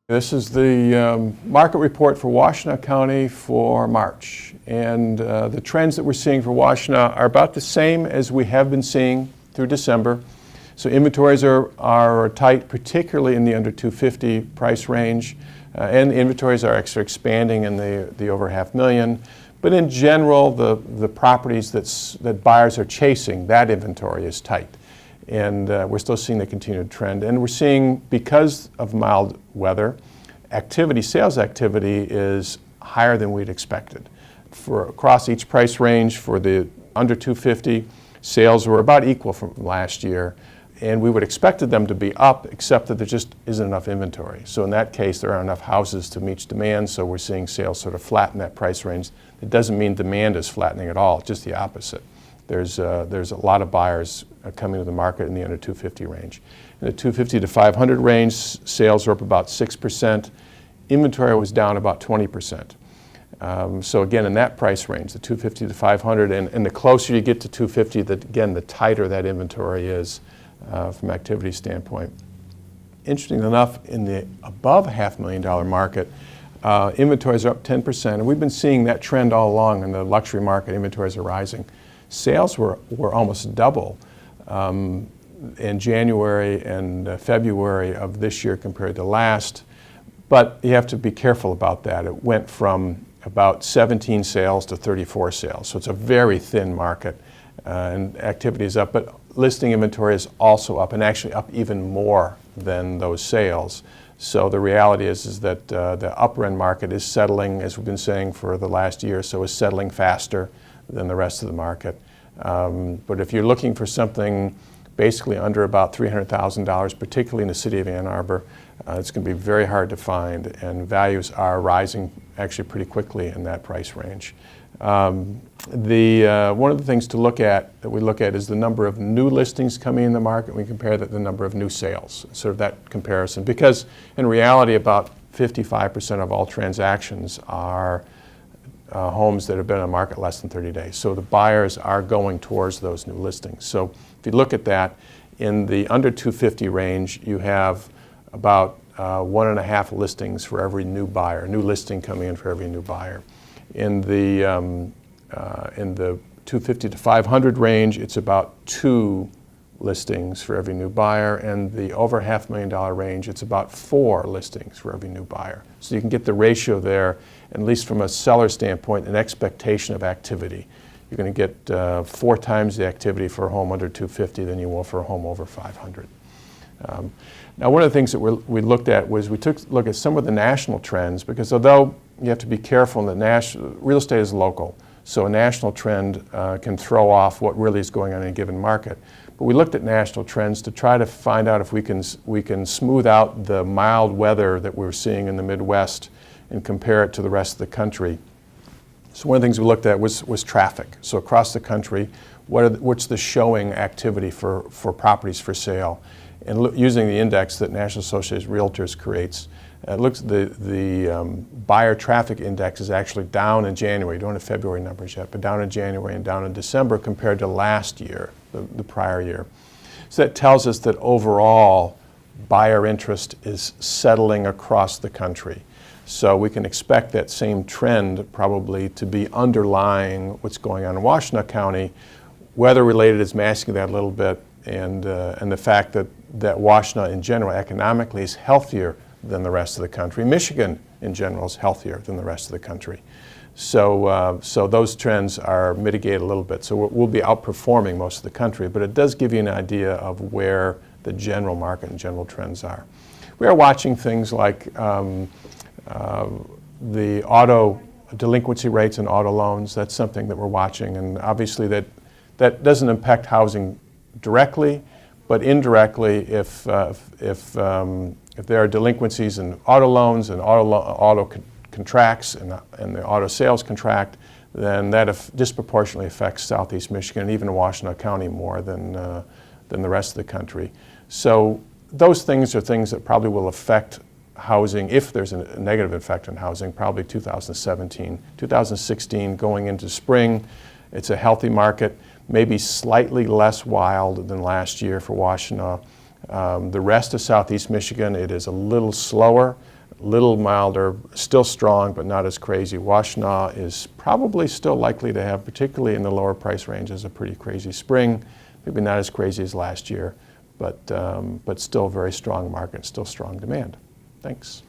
This is the market report for Washtenaw County for March. And the trends that we're seeing for Washtenaw are about the same as we have been seeing through December. So inventories are tight, particularly in the under 250 price range. And inventories are actually expanding in the over $500,000. But in general, the properties that buyers are chasing, that inventory is tight. And we're still seeing the continued trend. And we're seeing, because of mild weather, sales activity is higher than we'd expected. Across each price range for the under 250, sales were about equal from last year. And we would expected them to be up, except that there just isn't enough inventory. So in that case, there aren't enough houses to meet demand, so we're seeing sales sort of flat in that price range. It doesn't mean demand is flattening at all, just the opposite. There's a lot of buyers coming to the market in the under 250 range. In the 250 to 500 range, sales are up about 6%. Inventory was down about 20%. So again, in that price range, the 250 to 500, and the closer you get to 250, the tighter that inventory is from activity standpoint. Interesting enough, in the above $500,000 market, inventories are up 10%, and we've been seeing that trend all along in the luxury market. Inventories are rising. Sales were almost double in January and February of this year compared to last, but you have to be careful about that. It went from about 17 sales to 34 sales, so it's a very thin market, and activity is up, but listing inventory is also up, and actually up even more than those sales. So the reality is that the upper end market is settling, as we've been saying for the last year or so, is settling faster than the rest of the market. But if you're looking for something basically under about $300,000, particularly in the city of Ann Arbor, it's going to be very hard to find, and values are rising actually pretty quickly in that price range. One of the things that we look at is the number of new listings coming in the market. We compare that to the number of new sales, sort of that comparison, because in reality about 55% of all transactions are homes that have been on the market less than 30 days. So the buyers are going towards those new listings. So if you look at that, in the under 250 range, you have about 1.5 listings for every new buyer, new listing coming in for every new buyer. In the 250 to 500 range, it's about 2 listings for every new buyer, and the over $500,000 range, it's about 4 listings for every new buyer. So you can get the ratio there, at least from a seller standpoint, an expectation of activity. You're going to get 4 times the activity for a home under 250 than you will for a home over 500. Now, one of the things that we looked at was we took a look at some of the national trends, because although you have to be careful, in the real estate is local, so a national trend can throw off what really is going on in a given market. But we looked at national trends to try to find out if we can smooth out the mild weather that we're seeing in the Midwest and compare it to the rest of the country. So one of the things we looked at was traffic. So across the country, what's the showing activity for properties for sale? And using the index that National Association of Realtors creates, the buyer traffic index is actually down in January. We don't have February numbers yet, but down in January and down in December compared to last year, the prior year. So that tells us that overall buyer interest is settling across the country. So we can expect that same trend probably to be underlying what's going on in Washtenaw County. Weather related is masking that a little bit, and the fact that Washtenaw in general economically is healthier than the rest of the country. Michigan in general is healthier than the rest of the country. So those trends are mitigated a little bit. So we'll be outperforming most of the country, but it does give you an idea of where the general market and general trends are. We are watching things like the auto delinquency rates and auto loans. That's something that we're watching, and obviously that doesn't impact housing directly, but indirectly, if there are delinquencies in auto loans and auto contracts and the auto sales contract, then that disproportionately affects Southeast Michigan and even Washtenaw County more than the rest of the country. So those things are things that probably will affect housing, if there's a negative effect on housing, probably 2017. 2016 going into spring, it's a healthy market, maybe slightly less wild than last year for Washtenaw. The rest of Southeast Michigan, it is a little slower, little milder, still strong, but not as crazy. Washtenaw is probably still likely to have, particularly in the lower price ranges, a pretty crazy spring. Maybe not as crazy as last year, but still very strong market, still strong demand. Thanks.